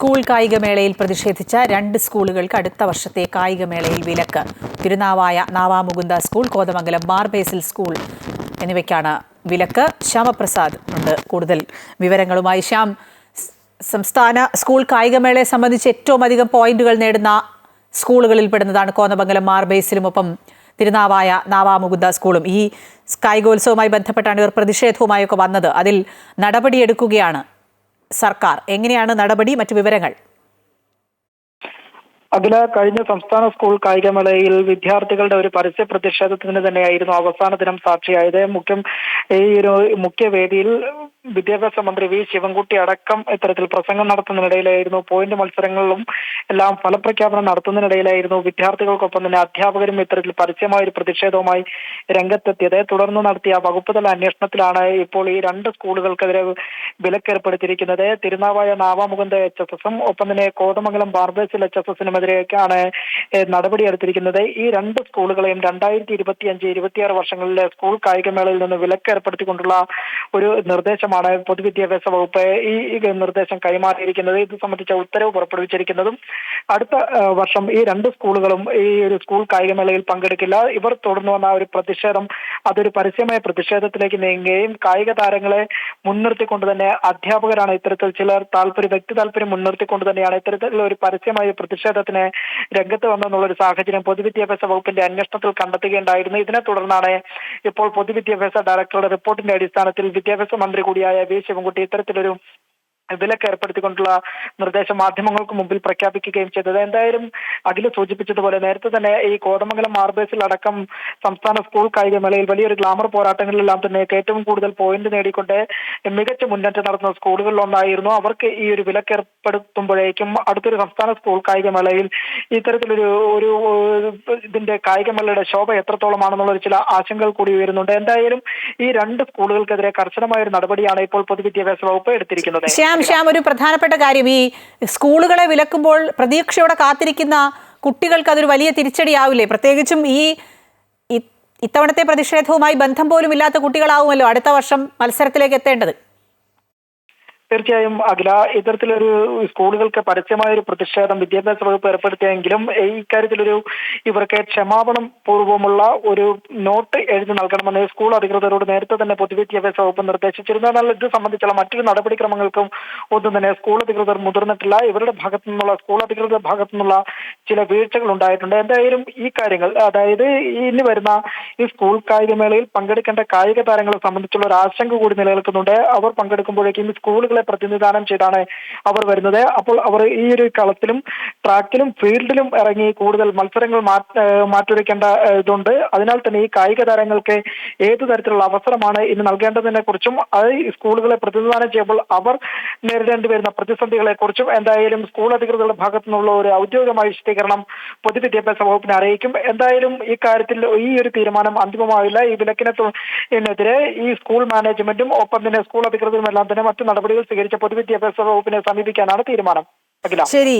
School കായികമേളയിൽ പ്രതിഷേധിച്ച 2 സ്കൂളുകൾക്ക് അടുത്ത വർഷത്തെ കായികമേളയിൽ വിലക്ക്. തിരുനാവായ നാവാമുകുന്ദ സ്കൂൾ, കോതമംഗലം മാർ ബേസിൽ സ്കൂൾ എന്നിവയ്ക്കാണ് വിലക്ക്. ശ്യാമപ്രസാദ് ഉണ്ട് കൂടുതൽ വിവരങ്ങളുമായി. ശ്യാം, സംസ്ഥാന സ്കൂൾ കായികമേളയെ സംബന്ധിച്ച് ഏറ്റവും അധികം പോയിന്റുകൾ നേടുന്ന സ്കൂളുകളിൽ പെടുന്നതാണ് കോതമംഗലം മാർ ബേസിലും ഒപ്പം തിരുനാവായ നാവാമുകുന്ദ സ്കൂളും. ഈ കായികോത്സവവുമായി ബന്ധപ്പെട്ടാണ് ഇവർ പ്രതിഷേധവുമായൊക്കെ വന്നത്. അതിൽ നടപടിയെടുക്കുകയാണ് സർക്കാർ. എങ്ങനെയാണ് നടപടി? മറ്റു വിവരങ്ങൾ? കഴിഞ്ഞ സംസ്ഥാന സ്കൂൾ കായികമേളയിൽ വിദ്യാർത്ഥികളുടെ ഒരു പരസ്യ പ്രതിഷേധത്തിന് തന്നെയായിരുന്നു അവസാന ദിനം സാക്ഷിയായത്. മുഖ്യവേദിയിൽ വിദ്യാഭ്യാസ മന്ത്രി വി ശിവൻകുട്ടി അടക്കം ഇത്തരത്തിൽ പ്രസംഗം നടത്തുന്നതിനിടയിലായിരുന്നു, പോയിന്റ് മത്സരങ്ങളിലും എല്ലാം ഫലപ്രഖ്യാപനം നടത്തുന്നതിനിടയിലായിരുന്നു വിദ്യാർത്ഥികൾക്കൊപ്പം തന്നെ അധ്യാപകരും ഇത്തരത്തിൽ പരസ്യമായ ഒരു പ്രതിഷേധവുമായി രംഗത്തെത്തിയത്. തുടർന്ന് നടത്തിയ വകുപ്പ് തല അന്വേഷണത്തിലാണ് ഇപ്പോൾ ഈ 2 സ്കൂളുകൾക്കെതിരെ വിലക്കേർപ്പെടുത്തിയിരിക്കുന്നത്. തിരുനാവായ നാവാമുകുന്ദ HSSും ഒപ്പം തന്നെ കോതമംഗലം ബാർബേസിൽ HSSനുമെതിരെയൊക്കെയാണ് നടപടിയെടുത്തിരിക്കുന്നത്. ഈ 2 സ്കൂളുകളെയും 2025-26 വർഷങ്ങളിലെ സ്കൂൾ കായികമേളയിൽ നിന്ന് വിലക്കേർപ്പെടുത്തിക്കൊണ്ടുള്ള ഒരു നിർദ്ദേശമാണ് പൊതുവിദ്യാഭ്യാസ വകുപ്പ് ഈ നിർദ്ദേശം കൈമാറിയിരിക്കുന്നത്. ഇത് സംബന്ധിച്ച ഉത്തരവ് പുറപ്പെടുവിച്ചിരിക്കുന്നതും അടുത്ത വർഷം ഈ 2 സ്കൂളുകളും ഈ ഒരു സ്കൂൾ കായികമേളയിൽ പങ്കെടുക്കില്ല. ഇവർ തുടർന്നു വന്ന ഒരു പ്രതിഷേധം അതൊരു പരസ്യമായ പ്രതിഷേധത്തിലേക്ക് നീങ്ങുകയും കായിക താരങ്ങളെ മുൻനിർത്തിക്കൊണ്ട് തന്നെ അധ്യാപകരാണ് ഇത്തരത്തിൽ ചിലർ വ്യക്തി താല്പര്യം മുൻനിർത്തിക്കൊണ്ട് തന്നെയാണ് ഇത്തരത്തിലുള്ള ഒരു പരസ്യമായ പ്രതിഷേധത്തിന് രംഗത്ത് വന്നെന്നുള്ള ഒരു സാഹചര്യം പൊതുവിദ്യാഭ്യാസ വകുപ്പിന്റെ അന്വേഷണത്തിൽ കണ്ടെത്തുകയുണ്ടായിരുന്നു. ഇതിനെ തുടർന്നാണ് ഇപ്പോൾ പൊതുവിദ്യാഭ്യാസ ഡയറക്ടറുടെ റിപ്പോർട്ടിന്റെ അടിസ്ഥാനത്തിൽ വിദ്യാഭ്യാസ മന്ത്രി കൂടിയായ വി ശിവൻകുട്ടി ഇത്തരത്തിലൊരു വിലക്ക് ഏർപ്പെടുത്തിക്കൊണ്ടുള്ള നിർദ്ദേശം മാധ്യമങ്ങൾക്ക് മുമ്പിൽ പ്രഖ്യാപിക്കുകയും ചെയ്തത്. എന്തായാലും അഖിൽ സൂചിപ്പിച്ചതുപോലെ നേരത്തെ തന്നെ ഈ കോതമംഗലം മാർബേസിൽ അടക്കം സംസ്ഥാന സ്കൂൾ കായികമേളയിൽ വലിയൊരു ഗ്ലാമർ പോരാട്ടങ്ങളിലെല്ലാം തന്നെ ഏറ്റവും കൂടുതൽ പോയിന്റ് നേടിക്കൊണ്ട് മികച്ച മുന്നേറ്റം നടത്തുന്ന സ്കൂളുകളിലൊന്നായിരുന്നു. അവർക്ക് ഈ ഒരു വിലക്ക് ഏർപ്പെടുത്തുമ്പോഴേക്കും അടുത്തൊരു സംസ്ഥാന സ്കൂൾ കായികമേളയിൽ ഇത്തരത്തിലൊരു ഇതിന്റെ കായികമേളയുടെ ശോഭ എത്രത്തോളമാണെന്നുള്ള ചില ആശങ്കകൾ കൂടി ഉയരുന്നുണ്ട്. എന്തായാലും ഈ 2 സ്കൂളുകൾക്കെതിരെ കർശനമായ ഒരു നടപടിയാണ് ഇപ്പോൾ പൊതുവിദ്യാഭ്യാസ വകുപ്പ് എടുത്തിരിക്കുന്നത്. ശ്യാം, ഒരു പ്രധാനപ്പെട്ട കാര്യം, ഈ സ്കൂളുകളെ വിലക്കുമ്പോൾ പ്രതീക്ഷയോടെ കാത്തിരിക്കുന്ന കുട്ടികൾക്ക് അതൊരു വലിയ തിരിച്ചടിയാവില്ലേ? പ്രത്യേകിച്ചും ഇത്തവണത്തെ പ്രതിഷേധവുമായി ബന്ധം പോലും ഇല്ലാത്ത കുട്ടികളാവുമല്ലോ അടുത്ത വർഷം മത്സരത്തിലേക്ക് എത്തേണ്ടത്. തീർച്ചയായും അഖില, ഇത്തരത്തിലൊരു സ്കൂളുകൾക്ക് പരസ്യമായ ഒരു പ്രതിഷേധം വിദ്യാഭ്യാസ വകുപ്പ് ഏർപ്പെടുത്തിയെങ്കിലും ഇക്കാര്യത്തിലൊരു ഇവർക്ക് ക്ഷമാപണം പൂർവ്വമുള്ള ഒരു നോട്ട് എഴുതി നൽകണമെന്ന് സ്കൂൾ അധികൃതരോട് നേരത്തെ തന്നെ പൊതുവിദ്യാഭ്യാസ വകുപ്പ് നിർദ്ദേശിച്ചിരുന്നു. എന്നാൽ ഇത് സംബന്ധിച്ചുള്ള മറ്റൊരു നടപടിക്രമങ്ങൾക്കും ഒന്നും തന്നെ സ്കൂൾ അധികൃതർ മുതിർന്നിട്ടില്ല. ഇവരുടെ ഭാഗത്തു നിന്നുള്ള സ്കൂൾ അധികൃതരുടെ ഭാഗത്തു നിന്നുള്ള ചില വീഴ്ചകൾ ഉണ്ടായിട്ടുണ്ട്. എന്തായാലും ഈ കാര്യങ്ങൾ, അതായത് ഇനി വരുന്ന ഈ സ്കൂൾ കായികമേളയിൽ പങ്കെടുക്കേണ്ട കായിക താരങ്ങളെ സംബന്ധിച്ചുള്ള ഒരു ആശങ്ക കൂടി നിലനിൽക്കുന്നുണ്ട്. അവർ പങ്കെടുക്കുമ്പോഴേക്കും സ്കൂളുകൾ പ്രതിനിധാനം ചെയ്താണ് അവർ വരുന്നത്. അപ്പോൾ അവർ ഈ ഒരു കളത്തിലും ട്രാക്കിലും ഫീൽഡിലും ഇറങ്ങി കൂടുതൽ മത്സരങ്ങൾ മാറ്റുരയ്ക്കേണ്ട ഇതുണ്ട്. അതിനാൽ തന്നെ ഈ കായിക താരങ്ങൾക്ക് ഏതു തരത്തിലുള്ള അവസരമാണ് ഇന്ന് നൽകേണ്ടതിനെ കുറിച്ചും അത് സ്കൂളുകളെ പ്രതിനിധാനം ചെയ്യുമ്പോൾ അവർ നേരിടേണ്ടി വരുന്ന പ്രതിസന്ധികളെ കുറിച്ചും എന്തായാലും സ്കൂൾ അധികൃതരുടെ ഭാഗത്തു നിന്നുള്ള ഒരു ഔദ്യോഗികമായ വിശദീകരണം പൊതുവിദ്യാഭ്യാസ വകുപ്പിനെ അറിയിക്കും. എന്തായാലും ഈ കാര്യത്തിൽ ഈ ഒരു തീരുമാനം അന്തിമമാവില്ല. ഈ വിലക്കിനെതിരെ ഈ സ്കൂൾ മാനേജ്മെന്റും ഒപ്പം തന്നെ സ്കൂൾ അധികൃതരും എല്ലാം തന്നെ മറ്റു നടപടികൾ സ്വീകരിച്ച പൊതുവിദ്യാഭ്യാസ വകുപ്പിനെ സമീപിക്കാനാണ് തീരുമാനം. ശരി.